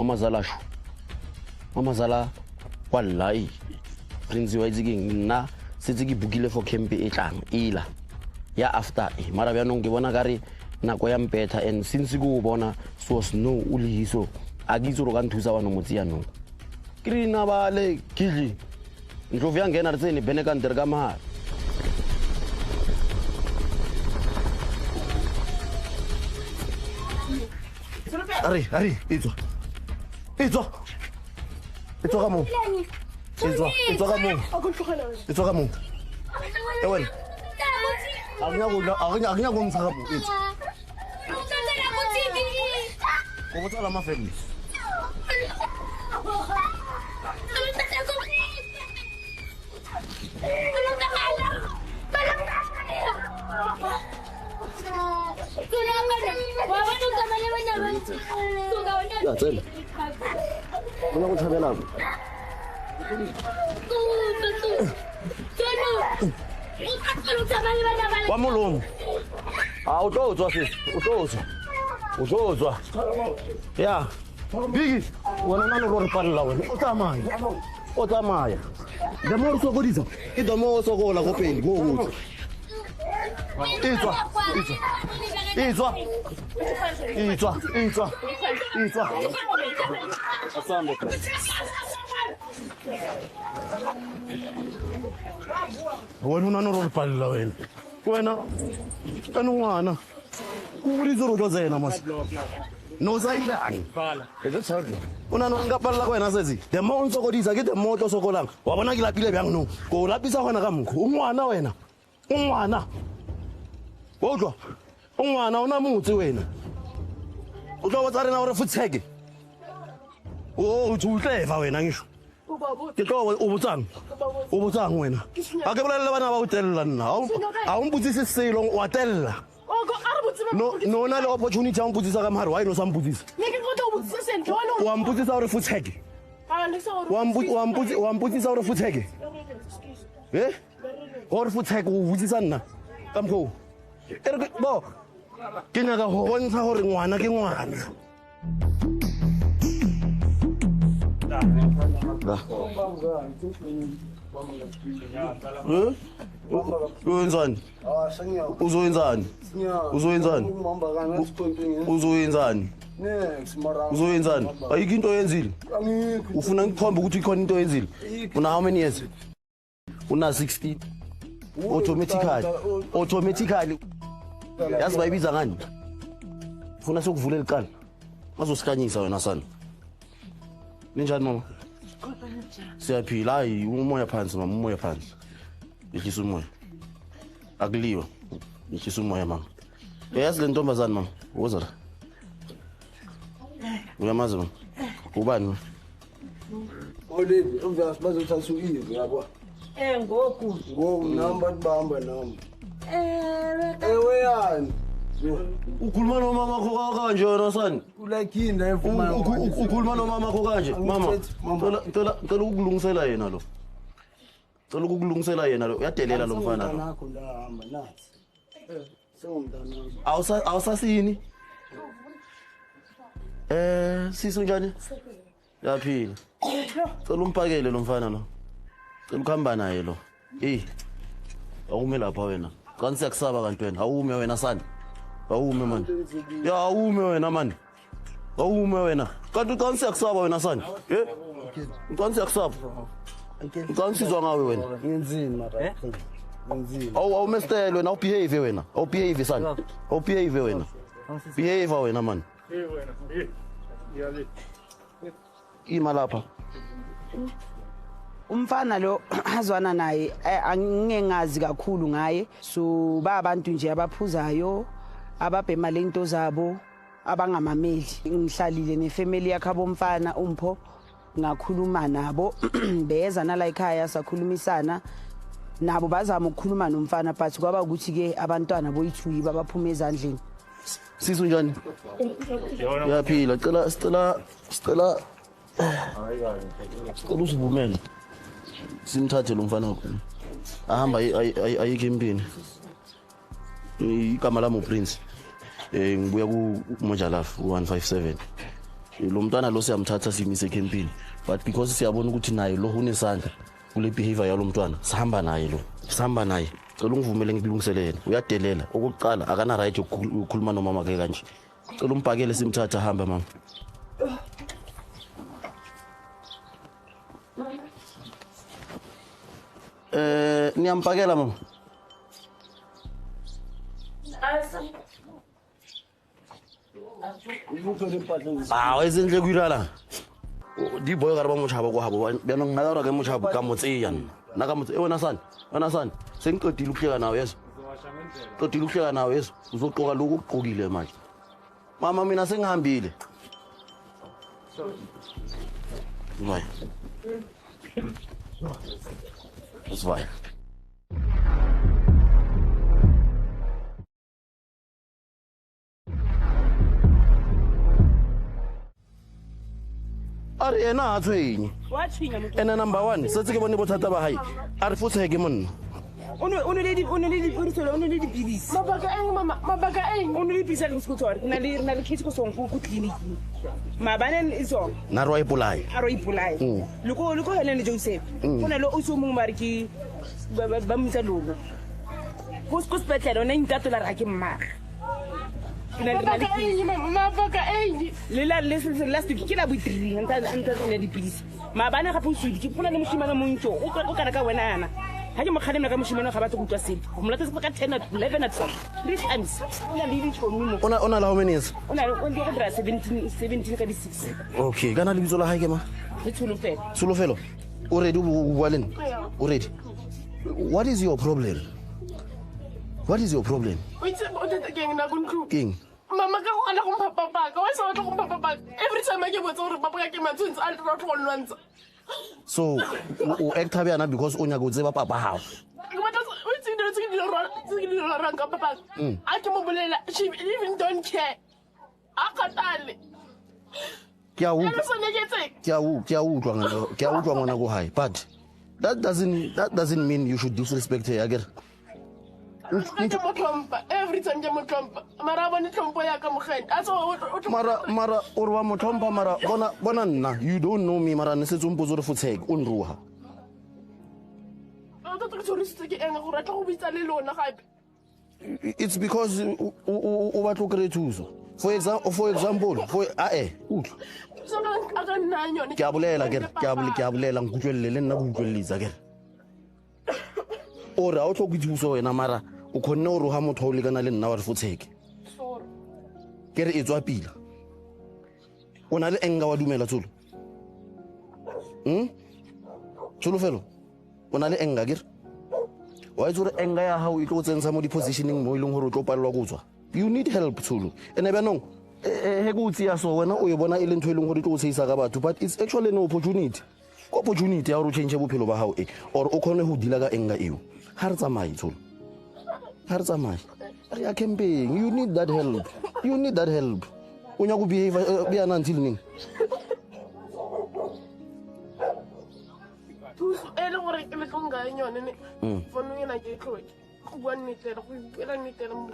Amazala sho. Amazala wallahi Prince wa itse nna setse ke bukile for camp e tlang ila ya after mara bya no ngibona gare nako ya mpetha and since go bona so snow o le hiso a gitso ro ka nthusa bana motsi ya no krina bale kili ndlovu ya ngena ritseni bene ka ndere ka mahal Ari itso ka mo itso ka mo ewen Agnya go ntsha bo itso go botsala mafeli Ya tsela. Bona go thabela. Wa molomo. A o tlo tswa sisi, o tlo tswa. Ya. Bigi, wona nana go re palla wena. O tsamaya. De mo so go ditsa. E do mo so go la go pele go go. Itwa. Asante. Wena no ro palla wena. Wena kana ngwana. Ku ri zoro zena mas. No zailani. Bala. Ezotshaka. Una no nga palla wena sezi. De mo ntso go disa ke de mo tlo sokolang. Wa bona ke lapile bjang no. Go lapisa gona ka mokho. Ngwana wena. Ngwana. Wodwa. Ngwana una mutsi wena. O tlo botsa rena gore futsheke. O tsutleva wena ngisho. Ke tlo o botsang wena. A ke bolelle bana ba o tella nna. A o mputsise selo wa tella. No na le opportunity ya mputsisa ka mahari wa ino sa mputsisa. Wa mputsisa gore futsheke. Wa mputsisa gore futsheke. Gore futsheke o butsisa nna. Ka mkho. Ere bo. Ke nyaka go bontsha gore ngwana ke ngwana. Uzoyenzani? Uzoyenzani? Ayikho into oyenzile. Ufuna ngikhombe ukuthi ikhona into oyenzile. Una how many years? Una 16. Automatically. Yazi bayibiza ngani? Ufuna sokuvulela iqala. Mazosikhanyisa wena sana. Ninjani mama? Siyaphila hayi umoya phansi mama, umoya phansi. Ihlisa umoya. Akuliwa. Ihlisa umoya mama. Yazi le ntombazana mama, wozala. Uyamazi mama? Ubani? Olive, umvela bazothatha uyive yabo. Ngoku. Ngo namba bamba namba. Ewe yani. Ukhuluma nomama kho kanje wena sana. Ulakinda evuma. Ukhuluma nomama kho kanje mama. Tola ukulungisela yena lo. Tola ukulungisela yena lo. Uyadelela lo mfana lo. Nakho ndahamba nathi. Sengumntana. Awusasini? Siso njani? Yaphila. Tola umpakele lo mfana lo. Tola ukhamba naye lo. Awume lapha wena. Kanti siyakusaba kanti wena. Awume wena sana. Awume man. Ya awume wena man. Awume wena. Kanti siyakusaba wena sana. Kanti siyakusaba. Kanti sizwa ngawe wena. Ngenzini mara. Ngenzini. Awu mestele wena, behave wena. Behave sana. Behave wena. Behave wena man. Ima lapha. Umfana lo azwana naye angingazi kakhulu ngaye, so ba abantu nje abaphuzayo ababhema lento zabo abangamameli. Ngihlalile nefamily yakhe abomfana umpho ngakhuluma nabo beza nala ekhaya sakhulumisana nabo bazama ukukhuluma nomfana but kwaba ukuthi ke abantwana boyithuyi babaphuma ezandleni. Sizo njani? Yaphila, Stella usivumele. Simthathe lo mfana wakho. Ahamba ayike empini. Igama lami uPrince. Ngibuya ku Mojalafu 157. lo mntwana lo siyamthatha simise campini, but because siyabona ukuthi naye lo unesandla kule behavior yalo mntwana, sihamba naye lo, sihamba naye. Cela ungivumele ngikulungisele yena, uyadelela. Okokuqala akana right ukukhuluma nomama ke kanje. Cela umpakele simthatha hamba mama. Niyampakela mama. Ezindle kwilala. Di boy ka ba motšhaba go habo ba nna nna ra ke motšhaba ka motseyan. Na ka motse wena san. Sengiqedile ukuhleka nawe yeso. Qedile ukuhleka nawe yeso. Uzoqoka lokhu uqokile manje. Mama mina sengihambile. Vai. Vai. Are ena a tshwenye. Wa tshwenya mo. Ena number 1, setse ke bone bothata ba hae. A re fotsege monna. O ne di pilisi. Mabaka eng o ne di pilisi le sekutshwa. Na le kitse go song go clinic. Mabane iso. Na ro ipolai. A ro ipolai. Luko Helen Joseph. Bona lo o so mo mariki ba mtsa logo. Go spetlela ona intatola ra ke mmaga. Mabaka eng lela last week ke la boitri ntse le dipilisi maabane ga pusudi ke pona le moshimana montso o kana ka wena yana ha ke mokgadimo ka moshimana ga batho go tswa sele go mlatse ka 10 at 11 at 3 times ona le ditšhomi mo Ona la how many years? ona o ndi go dra 17 ka di 6 Okay, kana le bitso la hae ke ma? le tshulofela Tsolofelo. Already o bua lena? Already. What is your problem? What is your problem? King. Mama ka go ana go mpapa ka wa sa go mpapa ba every time I get what's over papa ke matshwentse a tlo go lwantsha So o act habana because o nya go tseba papa hao. ke batla o tsindile ranka papa a ke mo bolela she even don't care a katale Ke a so utlwa ngwana go hae, but that doesn't mean you should disrespect her again. every time ke mo tlhompa mara bona tlhompo ya ka mogene a so Mara o re wa mo tlhompa mara bona nna you don't know me mara ne se tsompotso re fotsheke o nruha. It's because o batla go kry thuso. For example, utlwa. Ke a bolela nkutlwelele le nna go utlwelletsa ke. O re a o tlo go thuso wena mara o khonne o roha motho o le kana le nna wa re fotsheke. Ke re e tswa pila. O na le enga wa dumela tsolo. Tsolofelo. O na le enga ke re. Wa itse re enga ya hao e tlo tsentsha mo di positioning mo ileng gore o tlo palelwa go tswa. You need help tsolo. Ene ba nong he go tsia so wena o e bona e le ntho e leng gore tlo tseisa ka batho, but it's actually an opportunity. Opportunity ya go change bophelo ba hao or o khone go dila ka enga eo. Ha re tsamaye tsolo. Ha re tsamaye. Re ya camping. You need that help. O nya go behave be ana until ning. ele gore ke le tlonga nyone ne fono ena ke tlhoke go bua nnete go ipela nnete mo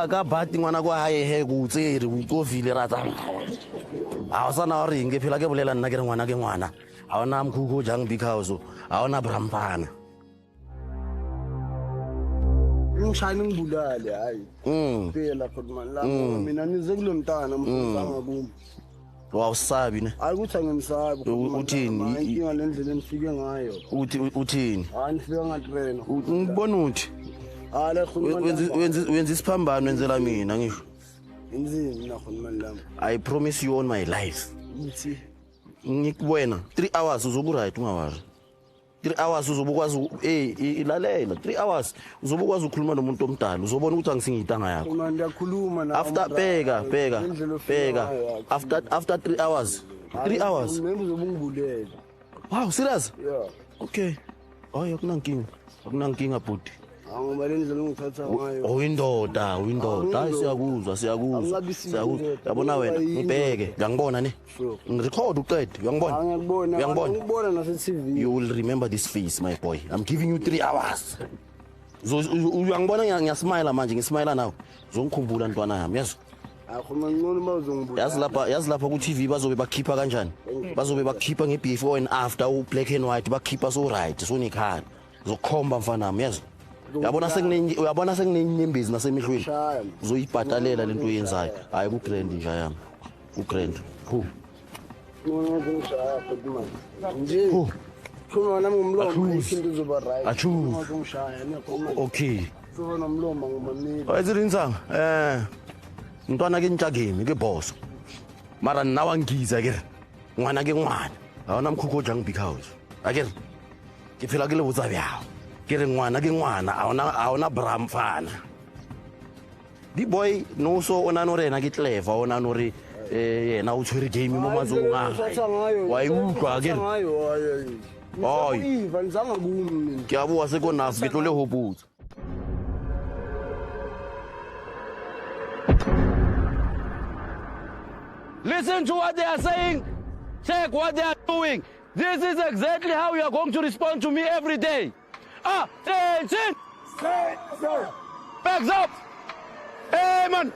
Ka bati ngwana go hae he go tsere go tsofile ra tsamaya. A o sana o reng ke phela ke bolela nna ke re ngwana ke ngwana. A ona mkhukhu jang big house. A ona brampana. Ngishayini ngibulale hayi. Phela khona la mina nize kulomntana mfana kuma. Wa usabi ne. Ayikuthi angimsabi. Uthini? Inkinga lendlela enifike ngayo. Uthini? Hayi nifike ngatrena. Ngibona uthi Hala khona wenza isiphambano wenzela mina ngisho. inzini mina khona manje lami. I promise you on my life. Uthi Ngikubona 3 hours uzobu right ungawazi. 3 hours uzobukwazi ilalela 3 hours uzobukwazi ukukhuluma nomuntu omdala uzobona ukuthi angisingitanga yakho. uma ndiyakhuluma na After bheka after 3 hours. 3 hours. Mina uzobungibulela. Wow, serious? Yeah. Okay. Hayi akunankinga bhuti. Ngoba lendlela ungithatha ngayo. Windoda. Hayi siyakuzwa. Yabona wena ngibheke. Ngiyangibona ne. Ngirecord uqede. Uyangibona. Ngibona nase TV. You will remember this face my boy. I'm giving you 3 hours. Uyangibona ngiyasmile manje ngismile now. Uzongikhumbula ntwana yami, yes. akho mangcono bazongibulala yazi lapha ku TV bazobe bakhipha kanjani bazobe bakhipha ngebefore and after u black and white bakhipha so right so nikhana zokhomba mfana nami yazi uyabona senginenyembezi nasemehlweni uzoyibhatalela lento oyenzayo hayi ku grand nje yami ku grand ngishaya kodwa nje khona nami ngumlomo isinto izoba right ngishaya nekhoma okay so nomlomo ngumameli ayizirintsanga mntwana ke ntja game ke boss mara nna wa ngiza ke ngwana ke ngwana ha ona mkhukho jang big house akere ke phela ke le botsa byao ke re ngwana ke ngwana a ona bram fana di boy no so ona no rena ke clever ona no re yena o tshwere game mo mazonga wa iutlwa akere Iva nizanga kumi ke a bua se ko nafu ke tlole hoputsa Listen to what they are saying. Check what they are doing. This is exactly how you are going to respond to me every day. Attention! Backs up! Hey, man!